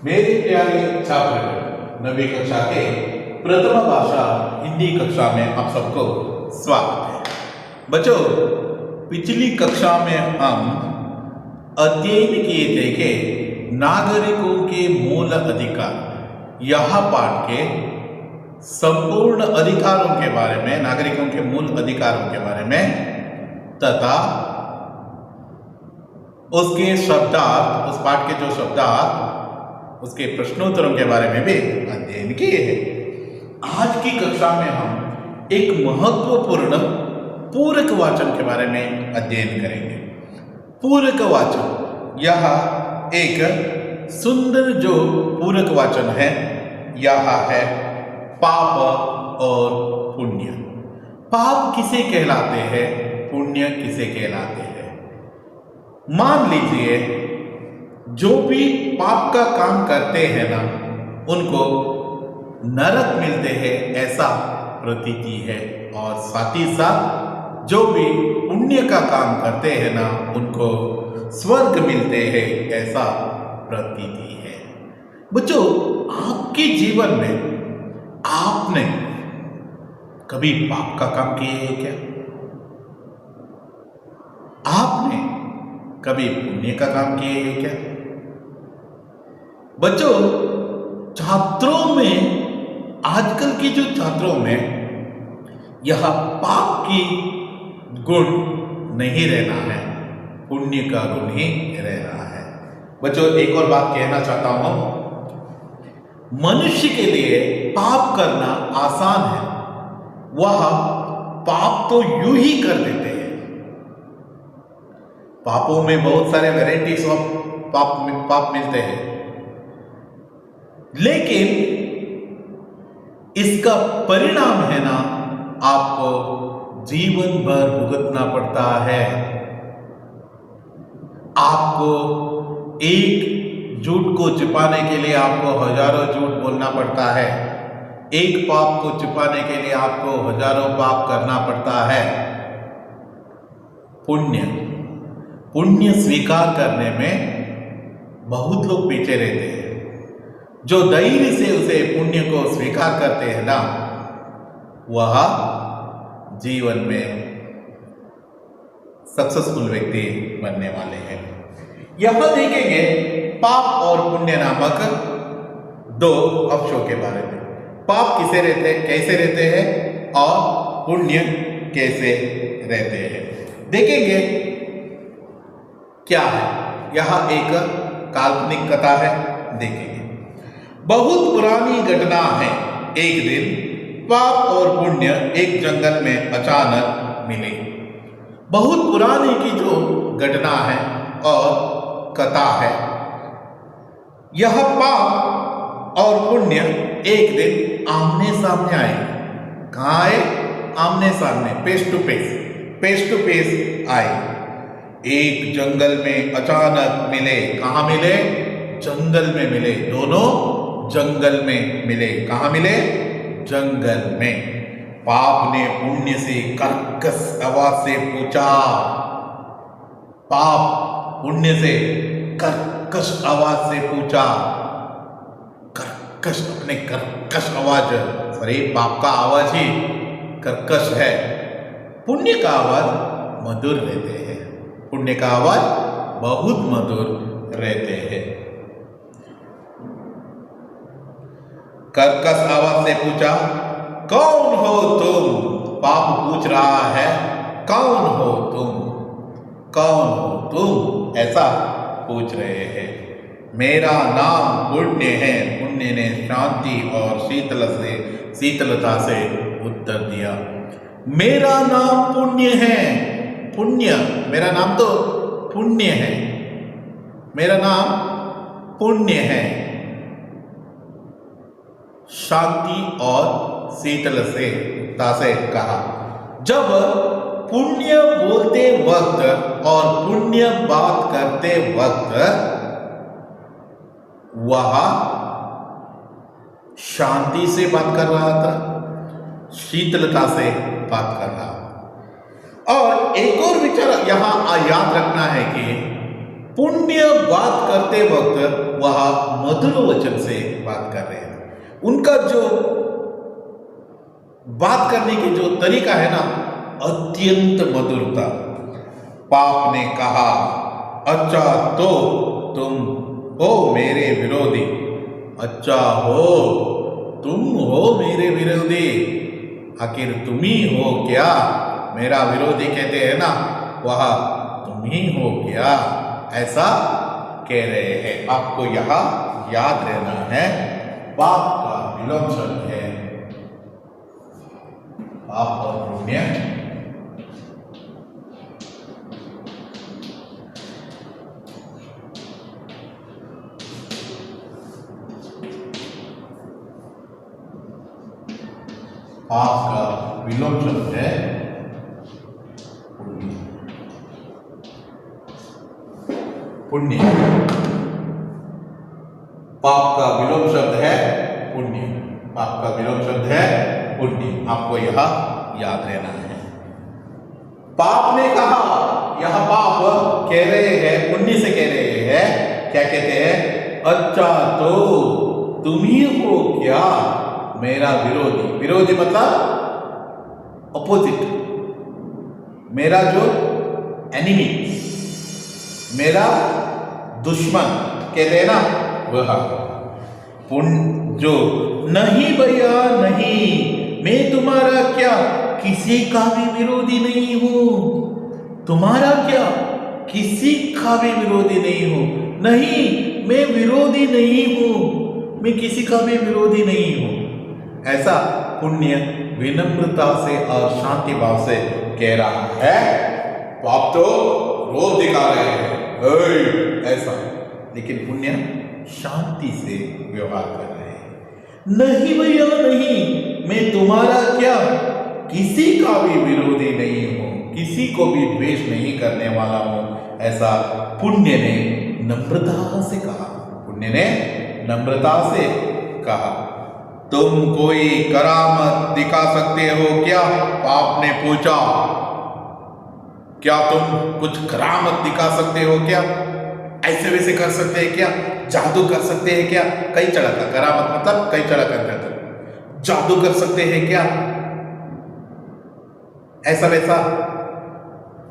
मेरे प्यारे छात्र 9वीं कक्षा के प्रथम भाषा हिंदी कक्षा में आप सबको स्वागत है। बच्चों, पिछली कक्षा में हम अध्ययन किए थे कि नागरिकों के मूल अधिकार, यह पाठ के संपूर्ण अधिकारों के बारे में, नागरिकों के मूल अधिकारों के बारे में तथा उसके शब्दार्थ, उस पाठ के जो शब्दार्थ, उसके प्रश्नोत्तरों के बारे में भी अध्ययन किए हैं। आज की कक्षा में हम एक महत्वपूर्ण पूरक वाचन के बारे में अध्ययन करेंगे। पूरक वाचन, यह एक सुंदर जो पूरक वाचन है, यह है पाप और पुण्य। पाप किसे कहलाते हैं, पुण्य किसे कहलाते हैं? मान लीजिए जो भी पाप का काम करते हैं ना, उनको नरक मिलते हैं ऐसा प्रतीति है, और साथ ही साथ जो भी पुण्य का काम करते हैं ना, उनको स्वर्ग मिलते हैं ऐसा प्रतीति है। बच्चों, आपके जीवन में आपने कभी पाप का काम किए हैं क्या? आपने कभी पुण्य का काम किए हैं क्या? बच्चों, छात्रों में, आजकल के जो छात्रों में यह पाप की गुण नहीं रहना है, पुण्य का गुण ही रह रहा है। बच्चों, एक और बात कहना चाहता हूं, मनुष्य के लिए पाप करना आसान है। वह पाप तो यूं ही कर देते हैं। पापों में बहुत सारे वैरायटीज ऑफ पाप मिलते हैं, लेकिन इसका परिणाम है ना, आपको जीवन भर भुगतना पड़ता है। आपको एक झूठ को छिपाने के लिए आपको हजारों झूठ बोलना पड़ता है। एक पाप को छिपाने के लिए आपको हजारों पाप करना पड़ता है। पुण्य स्वीकार करने में बहुत लोग पीछे रहते हैं। जो धैर्य से उसे पुण्य को स्वीकार करते हैं ना, वह जीवन में सक्सेसफुल व्यक्ति बनने वाले हैं। यहां देखेंगे पाप और पुण्य नामक दो अंशों के बारे में। पाप कैसे रहते हैं और पुण्य कैसे रहते हैं, देखेंगे। क्या है? यह एक काल्पनिक कथा है, देखेंगे। बहुत पुरानी घटना है। एक दिन पाप और पुण्य एक जंगल में अचानक मिले। बहुत पुरानी की जो घटना है और कथा है। यह पाप और पुण्य एक दिन आमने सामने आए। कहाँ आए? आमने सामने, फेस टू फेस आए। एक जंगल में अचानक मिले। कहाँ मिले? जंगल में मिले। दोनों जंगल में मिले। कहाँ मिले? जंगल में। पाप ने पुण्य से कर्कश आवाज से पूछा। पाप पुण्य से कर्कश आवाज से पूछा। अपने कर्कश आवाज, अरे पाप का आवाज ही कर्कश है। पुण्य का आवाज मधुर रहते हैं। पुण्य का आवाज बहुत मधुर रहते हैं। कर्कश आवाज से पूछा, कौन हो तुम? पाप पूछ रहा है, कौन हो तुम? कौन हो तुम? ऐसा पूछ रहे हैं। मेरा नाम पुण्य है। पुण्य ने शांति और शीतलता से उत्तर दिया। मेरा नाम पुण्य है। पुण्य, मेरा नाम तो पुण्य है। मेरा नाम पुण्य है। शांति और शीतलता से कहा। जब पुण्य बोलते वक्त और पुण्य बात करते वक्त वह शांति से बात कर रहा था, शीतलता से बात कर रहा। और एक और विचार यहां याद रखना है कि पुण्य बात करते वक्त वह मधुर वचन से बात कर रहे हैं। उनका जो बात करने की जो तरीका है ना, अत्यंत मधुरता। पाप ने कहा, अच्छा तो तुम हो मेरे विरोधी, अच्छा हो तुम हो मेरे विरोधी, आखिर तुम ही हो क्या मेरा विरोधी, कहते हैं ना, वह तुम ही हो क्या, ऐसा कह रहे हैं। आपको यहां याद रहना है, पाप का विलोम शब्द है पाप और पुण्य। पाप का विलोम शब्द है पुण्य। पुण्य, पाप का विलोम शब्द है पुण्य। पाप का विलोम शब्द है पुण्य। आपको यह याद रहना है। पाप ने कहा, यह पाप कह रहे हैं, पुण्य से कह रहे हैं, क्या कहते हैं, अच्छा तो तुम ही हो क्या मेरा विरोधी। विरोधी मतलब अपोजिट, मेरा जो एनिमी, मेरा दुश्मन कहते हैं ना, वह जो नहीं भैया नहीं, मैं तुम्हारा क्या किसी का भी विरोधी नहीं हूं। तुम्हारा क्या किसी का भी विरोधी नहीं हूं। नहीं, मैं विरोधी नहीं हूं, मैं किसी का भी विरोधी नहीं हूं। ऐसा पुण्य विनम्रता से और शांति भाव से कह रहा है। पाप तो रोज दिखा रहे हैं ऐसा, लेकिन पुण्य शांति से व्यवहार कर रहे हैं। नहीं भैया नहीं, मैं तुम्हारा क्या किसी का भी विरोधी नहीं हूं, किसी को भी द्वेष नहीं करने वाला हूं, ऐसा पुण्य ने नम्रता से कहा। पुण्य ने नम्रता से कहा। तुम कोई करामत दिखा सकते हो क्या, पाप ने पूछा। क्या तुम कुछ करामत दिखा सकते हो क्या, ऐसे वैसे कर सकते हैं क्या, जादू कर सकते हैं क्या। कई चढ़ा का करामत मतलब कई चढ़ा कर जादू कर सकते हैं क्या, ऐसा वैसा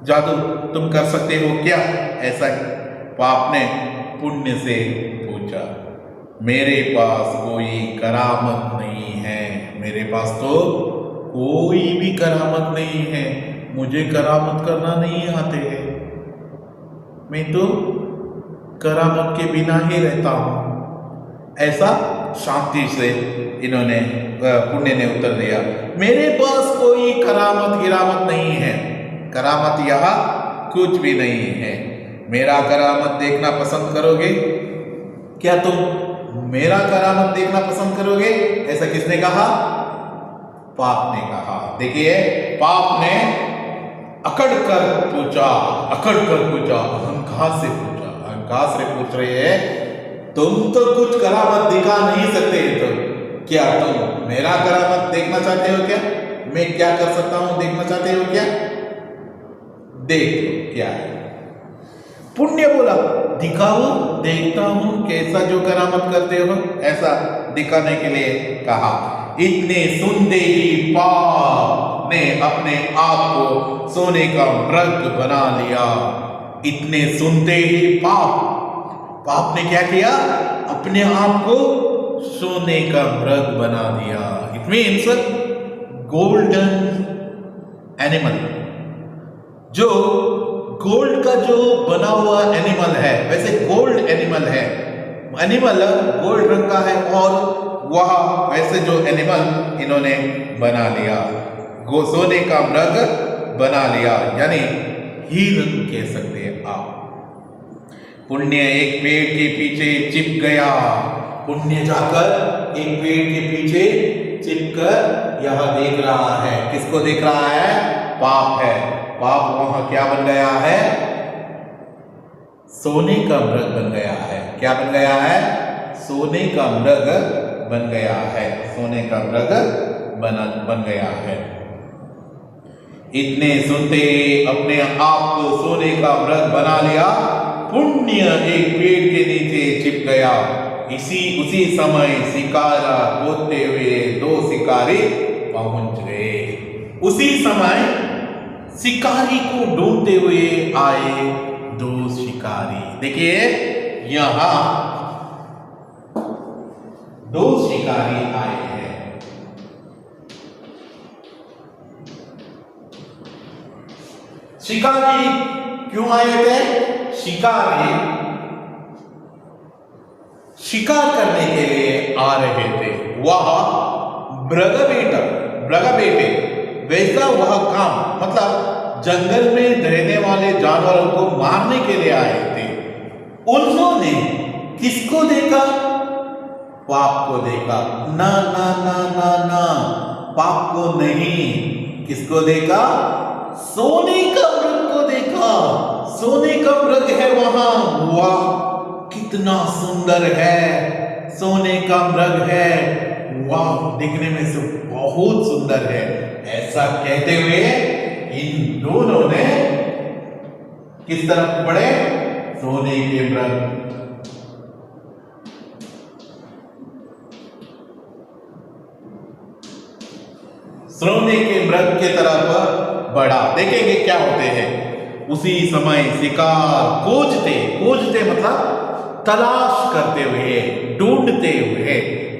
जादू तुम कर सकते हो क्या, ऐसा ही पाप ने पुण्य से पूछा। मेरे पास कोई करामत नहीं है, मेरे पास तो कोई भी करामत नहीं है, मुझे करामत करना नहीं आते हैं, मैं तो करामत के बिना ही रहता हूं। ऐसा शांति से इन्होंने पुण्य ने उत्तर दिया। मेरे पास कोई करामत गिरामत नहीं है, करामत यहां कुछ भी नहीं है। मेरा करामत देखना पसंद करोगे क्या, तुम मेरा करामत देखना पसंद करोगे, ऐसा किसने कहा, पाप ने कहा। देखिए पाप ने अकड़ कर पूछा, अहंकार से पूछा, अहंकार से पूछ रहे हैं, तुम तो कुछ करामत दिखा नहीं सकते, तो क्या तुम मेरा करामत देखना चाहते हो क्या, मैं क्या कर सकता हूं देखना चाहते हो क्या, देख लो क्या है। पुण्य बोला, दिखाओ देखता हूं कैसा जो करामत करते हो, ऐसा दिखाने के लिए कहा। इतने सुनते ही पाप ने अपने आप को सोने का मृग बना लिया। इतने सुनते ही पाप ने क्या किया, अपने आप को सोने का मृग बना दिया। इट मीन्स गोल्डन एनिमल, जो गोल्ड का जो बना हुआ एनिमल है, वैसे गोल्ड एनिमल है, एनिमल गोल्ड रंग का है, और वह वैसे जो एनिमल इन्होंने बना लिया, सोने का मृग बना लिया, यानी हिरन कह सकते हैं आप। पुण्य एक पेड़ के पीछे चिप गया। पुण्य जाकर एक पेड़ के पीछे चिपकर यह देख रहा है, किसको देख रहा है, पाप है। पाप वहां क्या बन गया है, सोने का मृग बन गया है। क्या बन गया है, सोने का मृग बन गया है, सोने का मृग बन गया है। इतने सुनते अपने आप को सोने का मृग बना लिया। पुण्य एक पेड़ के नीचे छिप गया। उसी समय शिकारा खोदते हुए दो शिकारी पहुंच गए। उसी समय शिकारी को ढूंढते हुए आए दो शिकारी। देखिए यहां दो शिकारी आए हैं। शिकारी क्यों आए थे? शिकारी शिकार करने के लिए आ रहे थे। वह ब्रगबेटे वैसा वह काम, मतलब जंगल में रहने वाले जानवरों को मारने के लिए आए थे। उन्होंने किसको देखा? पाप को देखा। ना ना ना ना ना, पाप को नहीं। किसको देखा? सोने का मृग को देखा। सोने का मृग है वहां। वाह कितना सुंदर है, सोने का मृग है। वाह दिखने में से बहुत सुंदर है। ऐसा कहते हुए इन दोनों ने किस तरफ बढ़े? सोने के मृग। सोने के मृग के तरफ बढ़ा। देखेंगे क्या होते हैं। उसी समय शिकार खोजते मतलब तलाश करते हुए, ढूंढते हुए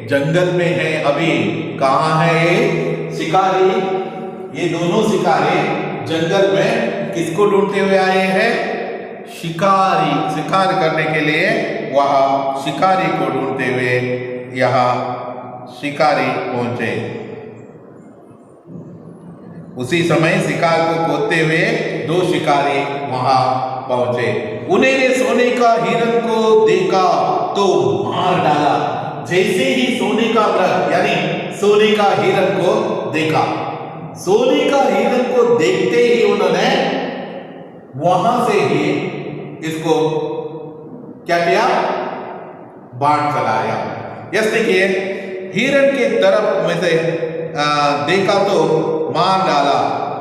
जंगल में है। अभी कहां है ये शिकारी? ये दोनों शिकारी जंगल में किसको ढूंढते हुए आए हैं? शिकार करने के लिए वह शिकारी को ढूंढते हुए यहां शिकारी पहुंचे। उसी समय शिकार को खोदते हुए दो शिकारी वहां पहुंचे। उन्हें सोने का हिरन को देखा तो मार डाला। जैसे ही सोने का मृग यानी सोने का हिरन को देखा, सोने का हिरन को देखते ही उन्होंने वहां से ही इसको क्या किया? बाण चलाया। यस देखिए, हिरन की तरफ में से देखा तो मार डाला।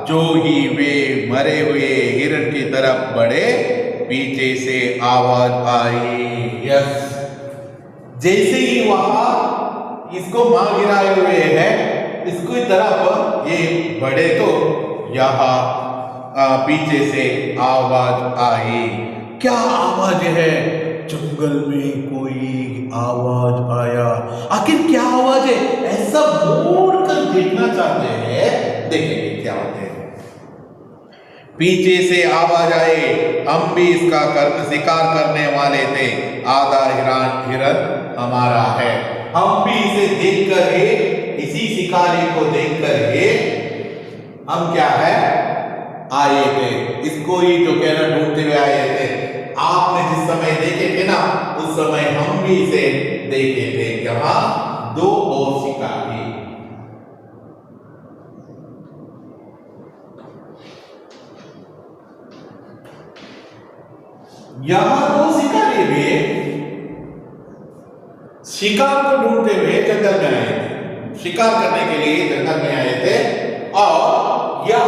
जो ही वे मरे हुए हिरन की तरफ बढ़े, पीछे से आवाज आई। यस, जैसे ही वहां इसको मार गिराए हुए है, इसकी तरफ ये बढ़े तो यहां पीछे से आवाज आई। क्या आवाज है? जंगल में कोई आवाज आया। आखिर क्या आवाज है? ऐसा मोड़ कर देखना चाहते हैं। देखेंगे क्या होते हैं। पीछे से आवाज आई, हम भी इसका शिकार करने वाले थे। आधा हिरन हमारा है। हम भी इसे देखकर ही, इसी शिकारी को देखकर ही हम क्या है आए थे। इसको ही जो कहना ढूंढते हुए आए थे। आपने जिस समय देखे थे ना, उस समय हम भी इसे देखे थे। यहां दो और शिकारी। यहां दो शिकारी भी शिकार को ढूंढते हुए जंगल में आए थे। शिकार करने के लिए जंगल में आए थे। और यह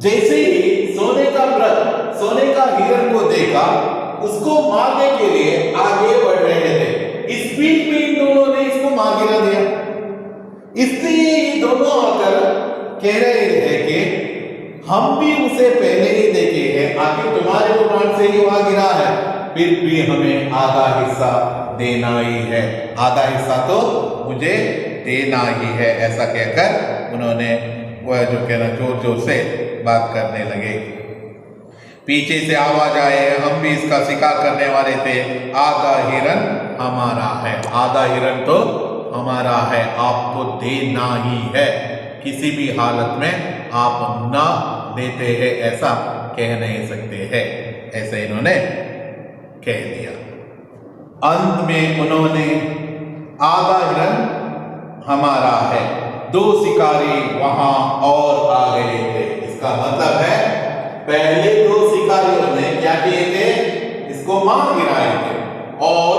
जैसे ही सोने का हिरन को देखा, उसको मारने के लिए आगे बढ़ रहे थे। स्पीड में इन दोनों ने इसको मार गिरा दिया। इसलिए ये दोनों आकर कह रहे हैं कि हम भी उसे पहले ही देखे हैं। आखिर तुम्हारे दुकान से ही वहां गिरा है, फिर भी हमें आधा हिस्सा देना ही है। आधा हिस्सा तो मुझे देना ही है। ऐसा कहकर उन्होंने वह जो कहना जोर जोर से बात करने लगे। पीछे से आवाज आए, हम भी इसका शिकार करने वाले थे। आधा हिरन हमारा है। आधा हिरन तो हमारा है, आपको देना ही है। किसी भी हालत में आप ना देते हैं ऐसा कह नहीं सकते हैं। ऐसे इन्होंने कह दिया। अंत में उन्होंने आधा हिरन हमारा है। दो शिकारी वहां और आ गए थे। इसका मतलब है पहले दो शिकारियों ने क्या किए थे? इसको मार गिराए थे। और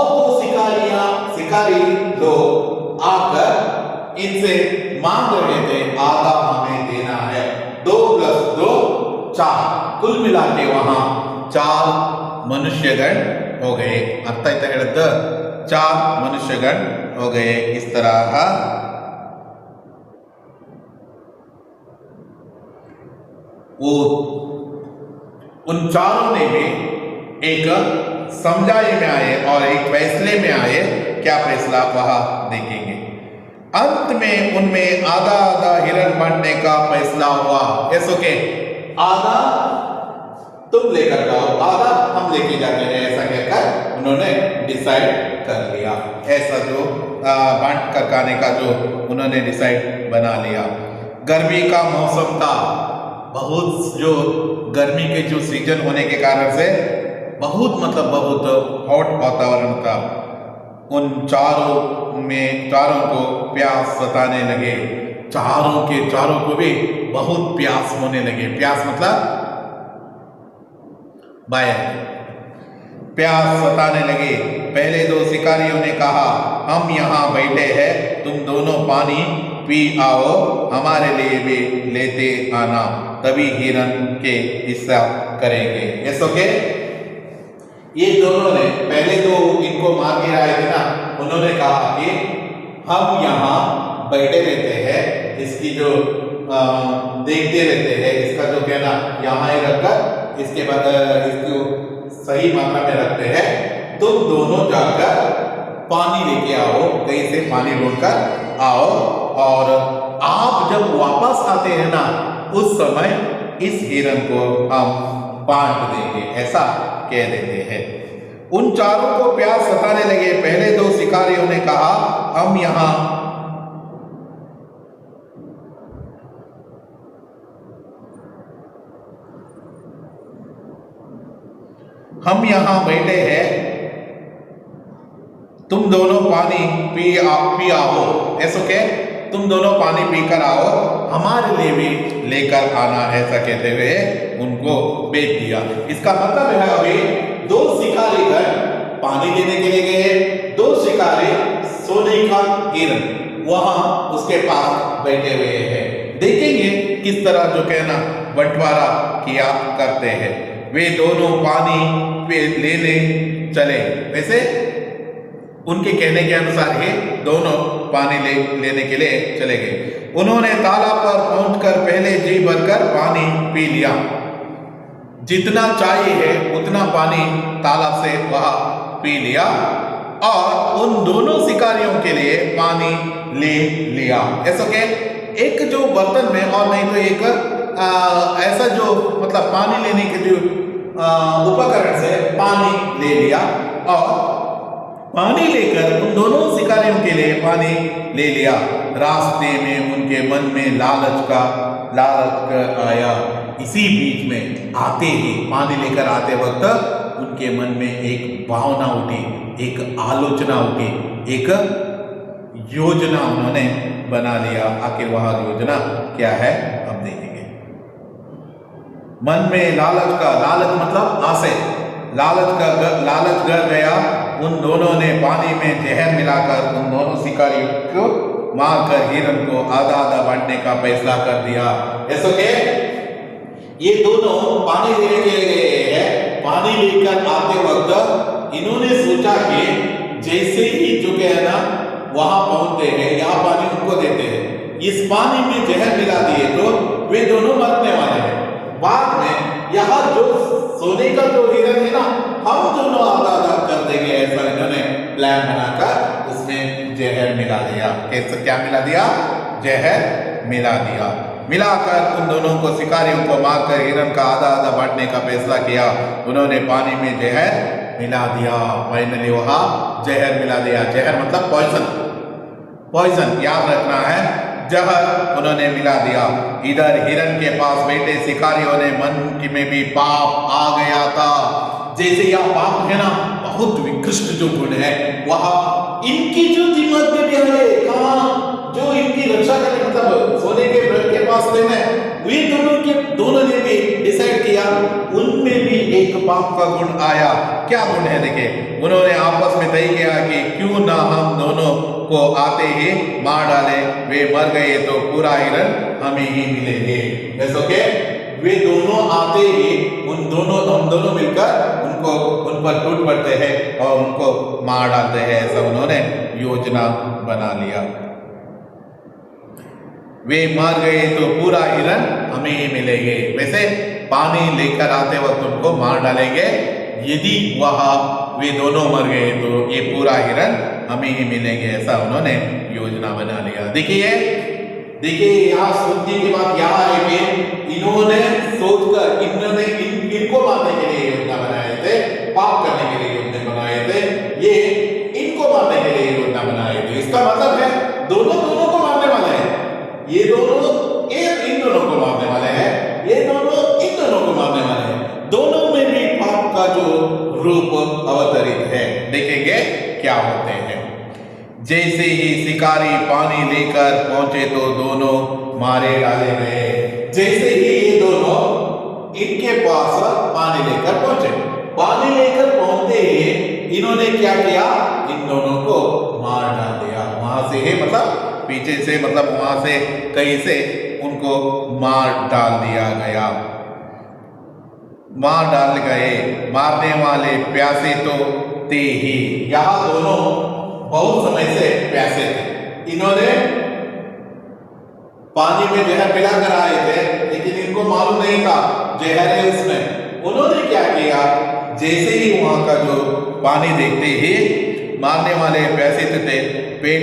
दो शिकारी लोग आकर इनसे मांग रहे थे, आधा हमें देना है। 2 + 2 4 कुल मिला के वहां 4 मनुष्यगण हो गए। अर्थ आಯ್ತಾ ಹೇಳಿದ್ದು 4 मनुष्यगण हो गए। इस तरह वो उन चारों ने भी एक समझाई में आए और एक फैसले में आए। क्या फैसला वह देखेंगे। अंत में उनमें आधा आधा हिरण बांटने का फैसला हुआ। ऐसो के आधा तुम लेकर जाओ, आधा हम लेके जाते हैं, ऐसा कहकर उन्होंने डिसाइड कर लिया। ऐसा जो बांट कर खाने का जो उन्होंने डिसाइड बना लिया। गर्मी का मौसम था, बहुत जो गर्मी के जो सीजन होने के कारण से बहुत बहुत हॉट वातावरण था। उन चारों को प्यास सताने लगे। चारों को भी बहुत प्यास होने लगे। प्यास मतलब प्यास सताने लगे। पहले 2 शिकारियों ने कहा, हम यहाँ बैठे हैं, तुम दोनों पानी पी आओ, हमारे लिए भी लेते आना, तभी हिरण के हिस्सा करेंगे। ऐसो के ये दोनों ने पहले तो इनको मार के आए थे ना, उन्होंने कहा कि हम यहाँ बैठे रहते हैं, इसकी जो देखते रहते हैं, इसका जो कहना यहाँ ही रखकर इसके बाद इसको सही मात्रा में रखते हैं। तुम दोनों जाकर पानी लेके आओ, कहीं से पानी ढूंढकर आओ, और आप जब वापस आते हैं ना, उस समय इस हिरण को हम बांट देंगे, ऐसा कह देते हैं। उन चारों को प्यास सताने लगे। पहले 2 शिकारियों ने कहा, हम यहाँ बैठे हैं, तुम दोनों पानी पी आओ। ऐसो के तुम दोनों पानी पीकर आओ, हमारे लिए भी लेकर आना, ऐसा कहते हुए उनको भेज दिया। इसका मतलब है अभी 2 शिकारी गण पानी लेने के लिए गए, 2 शिकारी सोने का हिरण वहां उसके पास बैठे हुए हैं। देखेंगे किस तरह जो कहना बंटवारा किया करते हैं। वे दोनों पानी लेने चले। वैसे उनके कहने के अनुसार ही दोनों पानी लेने के लिए चले गए। उन्होंने तालाब पर पहुंचकर पहले जी भरकर पानी पी लिया। जितना चाहिए उतना पानी तालाब से वह पी लिया और उन दोनों शिकारियों के लिए पानी ले लिया। ऐसा के एक जो बर्तन में और नहीं तो एक ऐसा जो मतलब पानी लेने के जो उपकरण से पानी ले लिया और पानी लेकर उन दोनों शिकारियों के लिए पानी ले लिया। रास्ते में उनके मन में लालच आया। इसी बीच में आते ही पानी लेकर आते वक्त उनके मन में एक भावना उठी, एक आलोचना उठी, एक योजना उन्होंने बना लिया। आखिर वह योजना क्या है अब देखेंगे। मन में लालच मतलब आशय, लालच गड़ गया। उन दोनों ने पानी में जहर मिलाकर उन दोनों शिकारियों को मारकर हिरण को आधा आधा बांटने का फैसला कर दिया। ऐसा के ये दोनों पानी लेने के लिए गए हैं। पानी लेकर आते वक्त इन्होंने सोचा कि जैसे ही जो है ना वहां पहुंचते हैं, यहाँ पानी उनको देते हैं, इस पानी में जहर मिला दिए तो वे दोनों मरने वाले हैं। बाद में यहाँ जो सोने का जो हिरण है ना, हम दोनों आधा आधा कर देंगे, ऐसा इन्होंने प्लान बनाकर उसमें जहर मिला दिया। कैसे क्या मिला दिया? जहर मिला दिया। मिलाकर उन दोनों को शिकारियों को मारकर हिरण का आधा आधा बांटने का फैसला किया। उन्होंने पानी में जहर मिला दिया। फाइनली वहां जहर मिला दिया। जहर मतलब पॉइजन याद रखना है। जहर उन्होंने मिला दिया। इधर हिरण के पास बैठे शिकारियों ने मन में भी पाप आ गया था। जैसे यह पाप है ना, बहुत विकृष्ट जो गुण है, वह इनकी जो दिमाग में भी है, कहाँ जो इनकी रक्षा करने मतलब सोने के पास लेना है, वे दोनों ने भी डिसाइड किया, उनमें भी एक पाप का गुण आया। क्या गुण है देखिए, उन्होंने आपस में तय किया कि क्यों ना हम दोनों को आते ही मार डाले, वे मर गए तो पूरा हिरण हमें ही मिलेंगे। ऐसा के वे दोनों आते ही हम दोनों मिलकर उन पर टूट पड़ते हैं और उनको मार डालते हैं। ऐसा उन्होंने योजना बना लिया। वे मर गए तो पूरा हिरण हमें ही मिलेंगे। वैसे पानी लेकर आते वक्त उनको मार डालेंगे। यदि वे दोनों मर गए तो ये पूरा हिरण हमें ही मिलेंगे। ऐसा उन्होंने योजना बना लिया। देखिए यहाँ सोचने की बात यहाँ है कि इन्होंने सोचकर इनको मारने के लिए योजना बनाए थे, पाप करने के लिए योजना बनाए थे, ये इनको मारने के लिए योजना बनाए थे। इसका मतलब है दोनों को मारने वाले हैं। ये दोनों इन दोनों को मारने वाले हैं, ये दोनों इन दोनों को मारने वाले हैं। दोनों में भी पाप का जो रूप अवतरित है। देखेंगे क्या होते हैं। जैसे ही शिकारी पानी लेकर पहुंचे तो दोनों मारे डाले गए। जैसे ही ये दोनों इनके पास पानी लेकर पहुंचते ही इन्होंने क्या किया, इन दोनों को मार डाल दिया। वहां से ही मतलब पीछे से, मतलब वहां से कहीं से उनको मार डाल दिया गया। मारने वाले प्यासे तो थे ही। यहां दोनों बहुत समय से प्यासे थे। इन्होंने पानी में जहर पिलाकर आए थे, लेकिन इनको मालूम नहीं था जहर है उसमें। उन्होंने क्या किया, जैसे ही वहां का जो पानी देखते ही मारने वाले प्यासे थे, पेट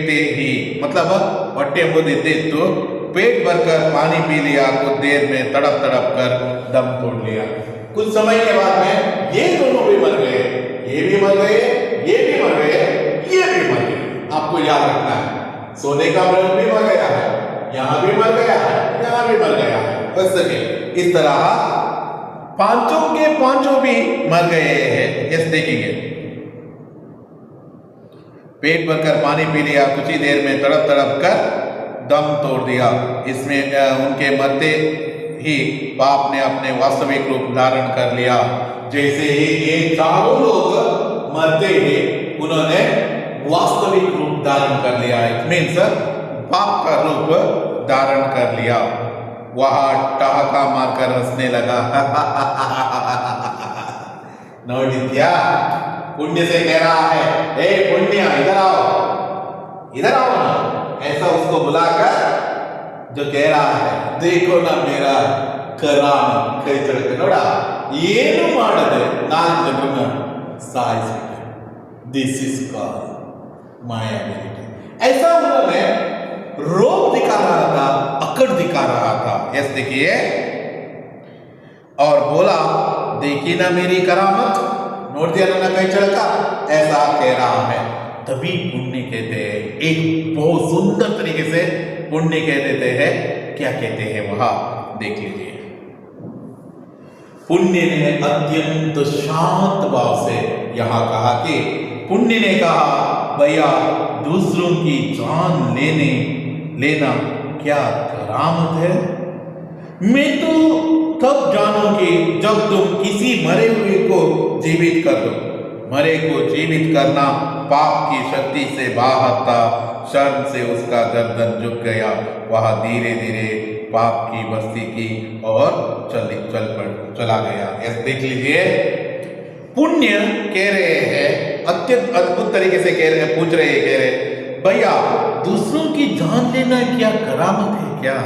थे ही, मतलब वट्टे बोलते तो पेट भरकर पानी पी लिया। कुछ देर में तड़प कर दम तोड़ लिया। कुछ समय के बाद में ये दोनों भी मर गए, ये भी मर गए, ये भी मर गए, ये भी मर गए। आपको याद रखना है, सोने का मृग भी मर गया है, यहाँ भी मर गया है, यहाँ भी मर गया है। बस इस तरह पांचों के पांचों भी मर गए हैं। यस, देखेंगे पेट भरकर पानी पी लिया, कुछ ही देर में तड़प कर दम तोड़ दिया। इसमें उनके मरते ही पाप ने अपने वास्तविक रूप धारण कर लिया। जैसे ही ये चारों लोग मरते ही उन्होंने वास्तविक रूप धारण कर लिया। इट मीन्स पाप का रूप धारण कर लिया। वहां ठहाका मारकर हंसने लगा। नवनित्या पुण्य से कह रहा है, ए पुण्य इधर आओ ना, ऐसा उसको बुलाकर जो कह रहा है, देखो ना मेरा कराम कई चढ़ नोड़ा ಏನು ಮಾಡದೆ ನಾನು ಜನರನ್ನ ಸಾಯಿಸಿದೆ। दिस इज कॉल्ड मायाविलिटी। ऐसा उन्होंने रोब दिखा रहा था, अकड़ दिखा रहा था। यस, देखिए, और बोला देखिए ना मेरी करामत, नोट दिया ना कहीं चढ़का, ऐसा कह रहा है। तभी पुण्य कहते हैं, एक बहुत सुंदर तरीके से पुण्य कह देते हैं। क्या कहते हैं वहां, देख लीजिए। पुण्य ने अत्यंत शांत भाव से यहां कहा कि पुण्य ने कहा, भैया दूसरों की जान लेना क्या करामत है? मैं तो तब जानूंगी जब तुम किसी मरे हुए को जीवित कर दो। मरे को जीवित करना पाप की शक्ति से बाहर था। शर्म से उसका गर्दन झुक गया। वह धीरे धीरे पाप की बस्ती की और चला गया। यह देख लीजिए, पुण्य कह रहे हैं, अत्यंत अद्भुत तरीके से कह रहे, पूछ रहे, कह रहे, भैया दूसरों की जान लेना क्या करामत है क्या?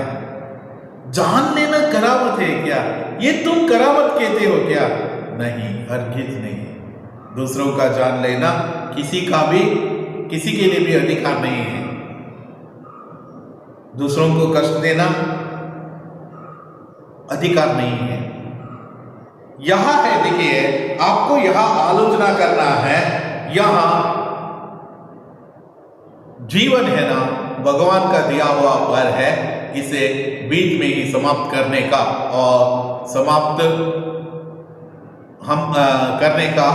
जान लेना करामत है क्या? ये तुम करामत कहते हो क्या? नहीं, हरगिज नहीं। दूसरों का जान लेना किसी के लिए भी अधिकार नहीं है। दूसरों को कष्ट देना अधिकार नहीं है। यहां है, देखिए, आपको यहां आलोचना करना है। यहां जीवन है ना, भगवान का दिया हुआ वर है, इसे बीच में ही समाप्त करने का और समाप्त करने का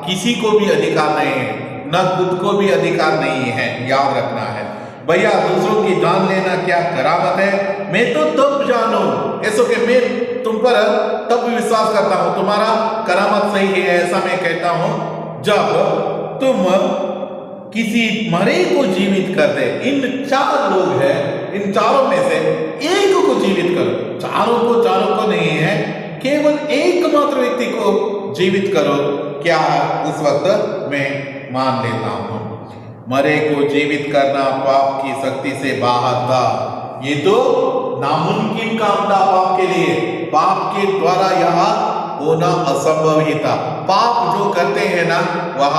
किसी को भी अधिकार नहीं है, न खुद को भी अधिकार नहीं है। याद रखना है भैया, दूसरों की जान लेना क्या करामत है? मैं तो तब जानू, ऐसा कि मैं तुम पर तब विश्वास करता हूं, तुम्हारा करामत सही है, ऐसा मैं कहता हूं, जब तुम किसी मरे को जीवित कर दे। इन 4 लोग हैं, इन चारों में से एक को जीवित करो। चारों को नहीं है, केवल एकमात्र व्यक्ति को जीवित करो। क्या उस वक्त मैं मान लेता हूं। मरे को जीवित करना पाप की शक्ति से बाहर था। ये तो नामुमकिन काम था पाप के लिए। पाप के द्वारा यह होना असंभव ही था। पाप जो करते हैं ना, वह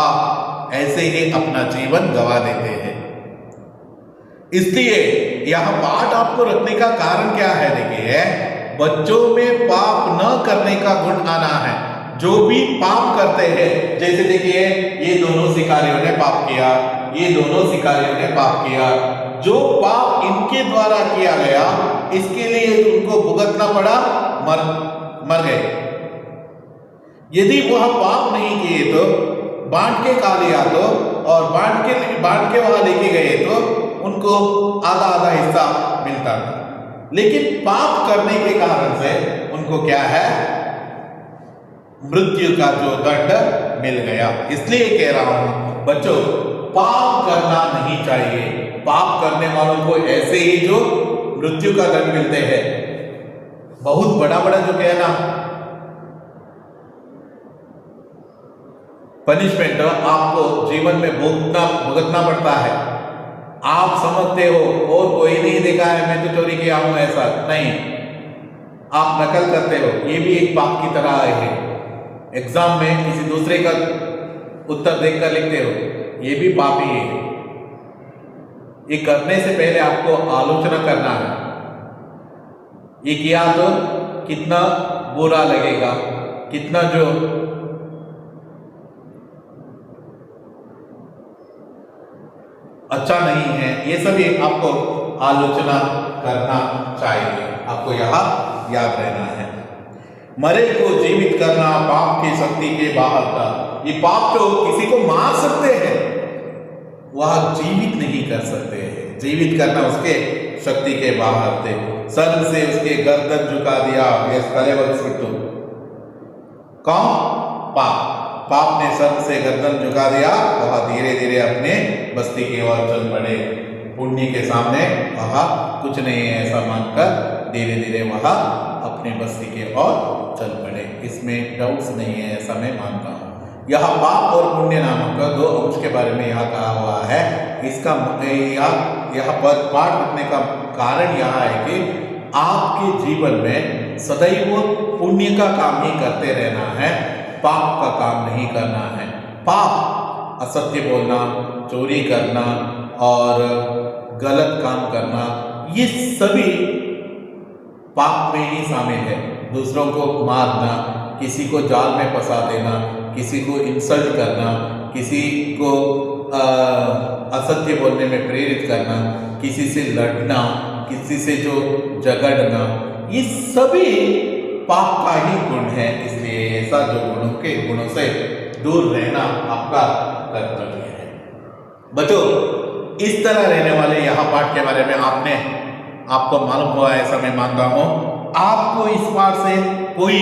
ऐसे ही अपना जीवन गवा देते हैं। इसलिए यह पाठ आपको रखने का कारण क्या है? देखिए, बच्चों में पाप न करने का गुण आना है। जो भी पाप करते हैं, जैसे देखिए ये दोनों शिकारियों ने पाप किया, ये दोनों शिकारियों ने पाप किया। जो पाप इनके द्वारा किया गया, इसके लिए उनको भुगतना पड़ा, मर गए। यदि वह पाप नहीं किए तो बांट के खा लिया तो, और बांट के वहां लेके गए तो उनको आधा हिस्सा मिलता था। लेकिन पाप करने के कारण से उनको क्या है? मृत्यु का जो दंड मिल गया। इसलिए कह रहा हूं बच्चों, पाप करना नहीं चाहिए। पाप करने वालों को ऐसे ही जो मृत्यु का दंड मिलते हैं, बहुत बड़ा जो कहना पनिशमेंट आपको जीवन में भुगतना पड़ता है। आप समझते हो और कोई नहीं देखा है, मैं तो चोरी किया हूं, ऐसा नहीं। आप नकल करते हो, ये भी एक पाप की तरह है। एग्जाम में किसी दूसरे का उत्तर देखकर लिखते हो, ये भी पाप ही है। ये करने से पहले आपको आलोचना करना है। ये किया तो कितना बुरा लगेगा, कितना जो अच्छा नहीं है, ये सभी आपको आलोचना करना चाहिए। आपको यह याद रहना है। मरे को जीवित करना पाप की शक्ति के बाहर था। ये पाप तो किसी को मार सकते हैं, वह जीवित नहीं कर सकते हैं। जीवित करना उसके शक्ति के बाहर थे। सर से उसके गर्दन झुका दिया। कौन? पाप ने सर से गर्दन झुका दिया। वह धीरे धीरे अपने बस्ती की ओर चल पड़े। पुण्य के सामने वह कुछ नहीं है ऐसा मानकर धीरे धीरे वह अपने बस्ती के ओर चल पड़े। इसमें डाउट्स नहीं है, ऐसा मैं मानता हूँ। यह पाप और पुण्य नामक 2 अंश के बारे में यहाँ कहा हुआ है। इसका यह पाठ रखने का कारण यह है कि आपके जीवन में सदैव पुण्य का काम ही करते रहना है, पाप का काम नहीं करना है। पाप असत्य बोलना, चोरी करना और गलत काम करना, ये सभी पाप में ही शामिल है। दूसरों को मारना, किसी को जाल में फंसा देना, किसी को इंसल्ट करना, किसी को असत्य बोलने में प्रेरित करना, किसी से लड़ना, किसी से जो झगड़ना, ये सभी पाप का ही गुण है। इसलिए ऐसा जो गुणों से दूर रहना आपका कर्तव्य है। बच्चों, इस तरह रहने वाले यहाँ पाठ के बारे में आपको मालूम हुआ है ऐसा मैं मानता हूँ। आपको इस पाठ से कोई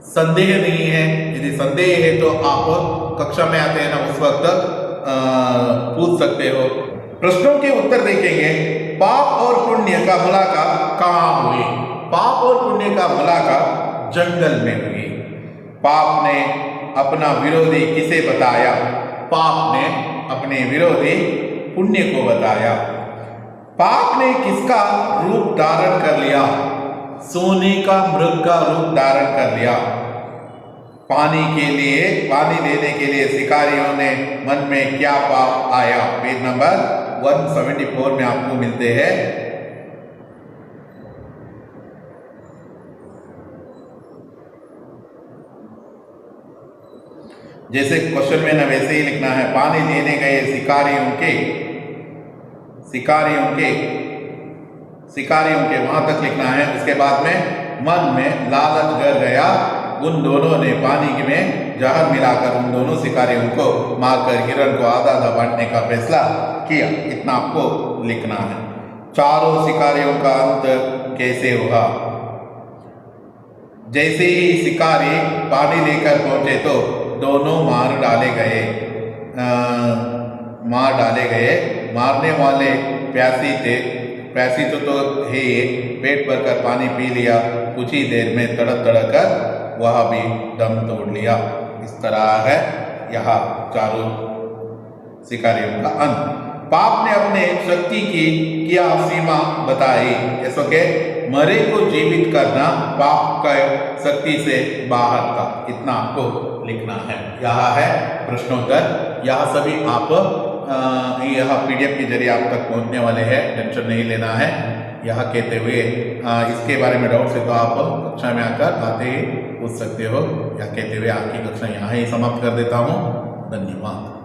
संदेह नहीं है। यदि संदेह है तो आप कक्षा में आते हैं ना, उस वक्त पूछ सकते हो। प्रश्नों के उत्तर देखेंगे। पाप और पुण्य का मुलाकात कहाँ हुई? पाप और पुण्य का मुलाकात जंगल में हुई। पाप ने अपना विरोधी किसे बताया? पाप ने अपने विरोधी पुण्य को बताया। पाप ने किसका रूप धारण कर लिया? सोने का मृग का रूप धारण कर लिया। पानी लेने के लिए शिकारियों ने मन में क्या पाप आया? पेज नंबर 174 में आपको मिलते हैं। जैसे क्वेश्चन में ना वैसे ही लिखना है। पानी लेने गए शिकारियों के वहां तक लिखना है। उसके बाद में मन में लालच कर गया। उन दोनों ने पानी में जहर मिलाकर उन दोनों शिकारियों को मारकर हिरण को आधा आधा बांटने का फैसला किया। इतना आपको लिखना है। चारों शिकारियों का अंत कैसे हुआ? जैसे ही शिकारी पानी लेकर पहुंचे तो दोनों मार डाले गए। मार डाले गए। मारने वाले प्यासी थे, प्यासी तो है ये, पेट भर कर पानी पी लिया, कुछ ही देर में तड़प तड़प कर वह भी दम तोड़ लिया। इस तरह है यहाँ चारों शिकारियों का अंत। पाप ने अपने शक्ति की क्या सीमा बताई, जैसो के मरे को जीवित करना पाप का शक्ति से बाहर था, इतना आपको लिखना है। यहाँ है प्रश्नोत्तर, यह सभी आप यह पीडीएफ के जरिए आप तक पहुंचने वाले हैं, टेंशन नहीं लेना है। यह कहते हुए इसके बारे में डाउट है तो आप कक्षा में आकर आते ही पूछ सकते हो। यह कहते हुए आज की कक्षा यहाँ ही समाप्त कर देता हूँ। धन्यवाद।